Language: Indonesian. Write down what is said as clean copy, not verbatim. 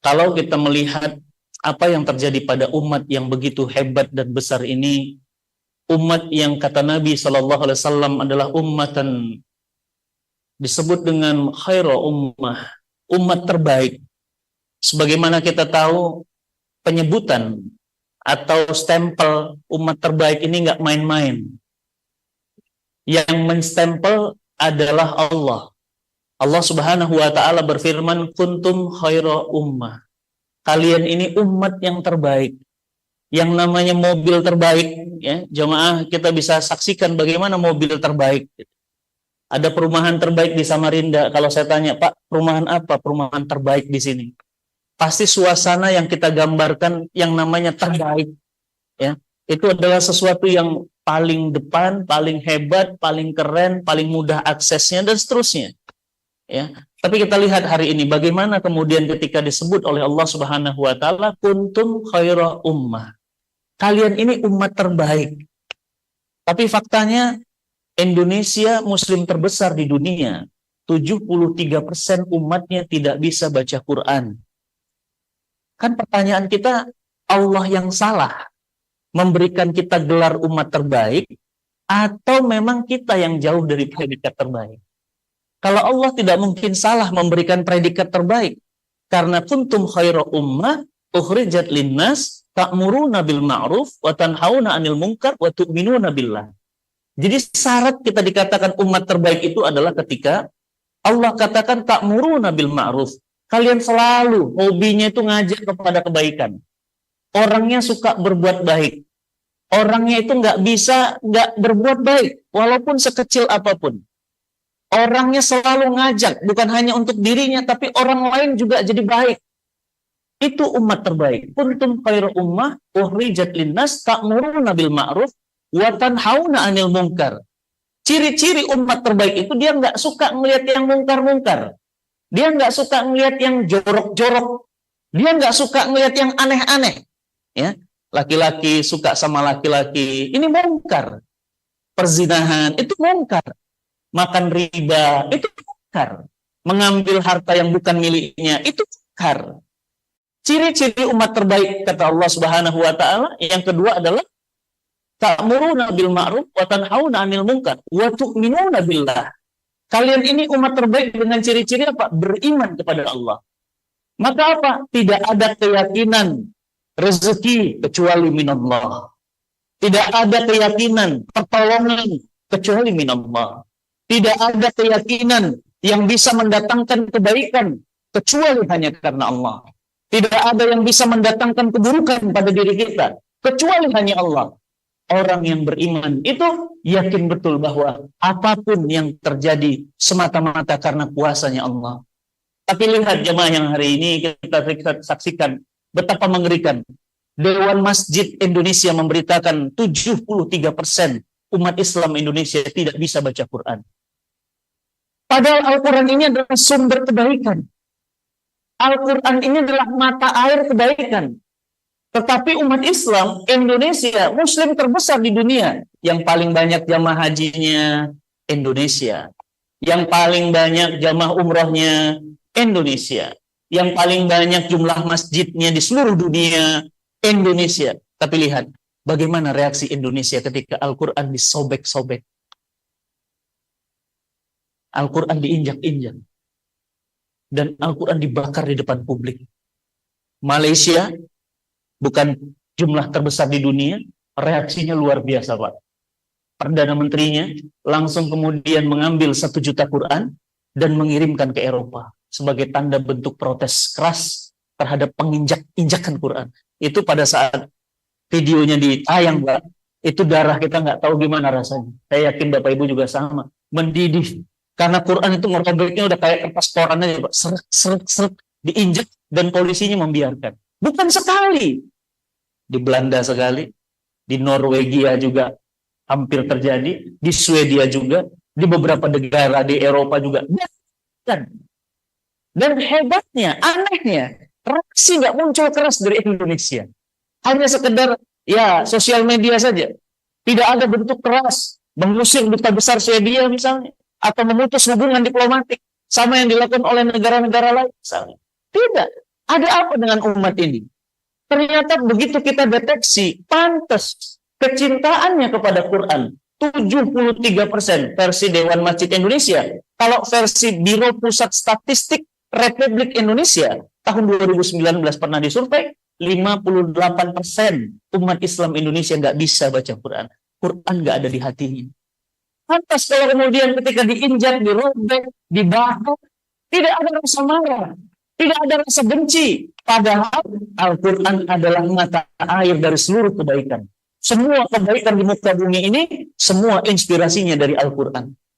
Kalau kita melihat apa yang terjadi pada umat yang begitu hebat dan besar ini, umat yang kata Nabi SAW adalah ummatan, disebut dengan khairu ummah, umat terbaik. Sebagaimana kita tahu, penyebutan atau stempel umat terbaik ini nggak main-main. Yang menstempel adalah Allah. Allah Subhanahu wa taala berfirman, kuntum khairu ummah. Kalian ini umat yang terbaik. Yang namanya mobil terbaik, ya, jemaah, kita bisa saksikan bagaimana mobil terbaik. Ada perumahan terbaik di Samarinda. Kalau saya tanya, Pak, perumahan apa? Perumahan terbaik di sini. Pasti suasana yang kita gambarkan yang namanya terbaik, ya. Itu adalah sesuatu yang paling depan, paling hebat, paling keren, paling mudah aksesnya dan seterusnya. Ya. Tapi kita lihat hari ini bagaimana kemudian ketika disebut oleh Allah Subhanahu wa taala, kuntum khaira ummah. Kalian ini umat terbaik. Tapi faktanya Indonesia muslim terbesar di dunia. 73% umatnya tidak bisa baca Quran. Kan pertanyaan kita, Allah yang salah memberikan kita gelar umat terbaik, atau memang kita yang jauh dari predikat terbaik? Kalau Allah tidak mungkin salah memberikan predikat terbaik, karena kuntum khairu ummah ukhrijat linnas ta'muruna bil ma'ruf wa tanhauna 'anil munkar wa tu'minuna billah. Jadi syarat kita dikatakan umat terbaik itu adalah ketika Allah katakan ta'muruna bil ma'ruf. Kalian selalu hobinya itu ngajak kepada kebaikan. Orangnya suka berbuat baik. Orangnya itu nggak berbuat baik walaupun sekecil apapun. Orangnya selalu ngajak, bukan hanya untuk dirinya, tapi orang lain juga jadi baik. Itu umat terbaik. Kuntum khairu ummah ukhrijat linnas ta'muruna bil ma'ruf wa tanhauna 'anil munkar. Ciri-ciri umat terbaik itu dia nggak suka ngelihat yang mungkar-mungkar. Dia nggak suka ngelihat yang jorok-jorok. Dia nggak suka ngelihat yang aneh-aneh. Ya, laki-laki suka sama laki-laki, ini mungkar. Perzinahan itu mungkar. Makan riba itu mungkar. Mengambil harta yang bukan miliknya itu mungkar. Ciri-ciri umat terbaik kata Allah Subhanahu wa taala yang kedua adalah ta'muruna bil ma'ruf wa tanhauna 'anil munkar wa tu'minuna billah. Kalian ini umat terbaik dengan ciri-ciri apa? Beriman kepada Allah. Maka apa? Tidak ada keyakinan rezeki kecuali minallah. Tidak ada keyakinan pertolongan kecuali minallah. Tidak ada keyakinan yang bisa mendatangkan kebaikan kecuali hanya karena Allah. Tidak ada yang bisa mendatangkan keburukan pada diri kita kecuali hanya Allah. Orang yang beriman itu yakin betul bahwa apapun yang terjadi semata-mata karena kuasanya Allah. Tapi lihat jemaah yang hari ini kita saksikan betapa mengerikan. Dewan Masjid Indonesia memberitakan 73% umat Islam Indonesia tidak bisa baca Quran. Padahal Al-Quran ini adalah sumber kebaikan. Al-Quran ini adalah mata air kebaikan. Tetapi umat Islam Indonesia, muslim terbesar di dunia, yang paling banyak jamaah hajinya Indonesia, yang paling banyak jamaah umrohnya Indonesia, yang paling banyak jumlah masjidnya di seluruh dunia Indonesia. Tapi lihat bagaimana reaksi Indonesia ketika Al-Quran disobek-sobek. Al-Quran diinjak-injak. Dan Al-Quran dibakar di depan publik. Malaysia, bukan jumlah terbesar di dunia, reaksinya luar biasa, Pak. Perdana Menterinya langsung kemudian mengambil 1 juta Quran dan mengirimkan ke Eropa sebagai tanda bentuk protes keras terhadap penginjak-injakan Quran. Itu pada saat videonya ditayang, Pak, itu darah kita nggak tahu gimana rasanya. Saya yakin Bapak Ibu juga sama. Mendidih. Karena Quran itu merobeknya udah kayak kertas koran aja, Pak. Seret, diinjak dan polisinya membiarkan. Bukan sekali. Di Belanda sekali, di Norwegia juga hampir terjadi, di Swedia juga, di beberapa negara di Eropa juga. Dan hebatnya, anehnya, reaksi nggak muncul keras dari Indonesia. Hanya sekedar ya sosial media saja. Tidak ada bentuk keras, mengusir duta besar Swedia misalnya, atau memutus hubungan diplomatik sama yang dilakukan oleh negara-negara lain misalnya. Tidak. Ada apa dengan umat ini? Ternyata begitu kita deteksi, pantas kecintaannya kepada Quran. 73% versi Dewan Masjid Indonesia. Kalau versi Biro Pusat Statistik Republik Indonesia tahun 2019 pernah disurvei, 58% umat Islam Indonesia nggak bisa baca Quran. Quran nggak ada di hatinya. Lantas kalau kemudian ketika diinjak, dirobek, dibahas, tidak ada rasa marah, tidak ada rasa benci. Padahal Al-Quran adalah mata air dari seluruh kebaikan. Semua kebaikan di muka bumi ini, semua inspirasinya dari Al-Quran.